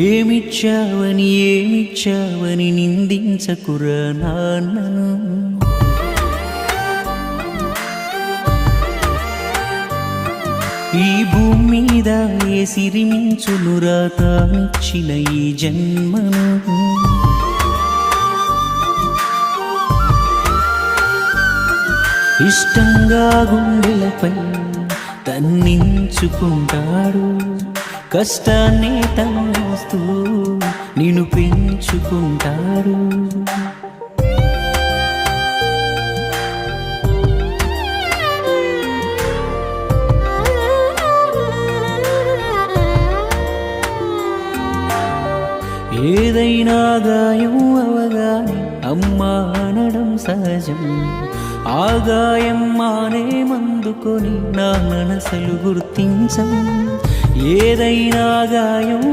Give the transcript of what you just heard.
ఏమిచ్చావని నిందించకురా నాన్నను. ఈ భూమి మీద ఏ సిరిమించునురా తానిచ్చిన ఈ జన్మను. ఇష్టంగా గుండెలపై తన్నించుకుంటాడు, కష్టాన్నే తమస్తూ నిన్ను పెంచుకుంటాడు. ఏదైనా గాయం అవగానే అమ్మా అనడం సహజం. ఆ గాయం మానే మందుకొని నా మనసులు గుర్తించం. ఏదైనా గాయం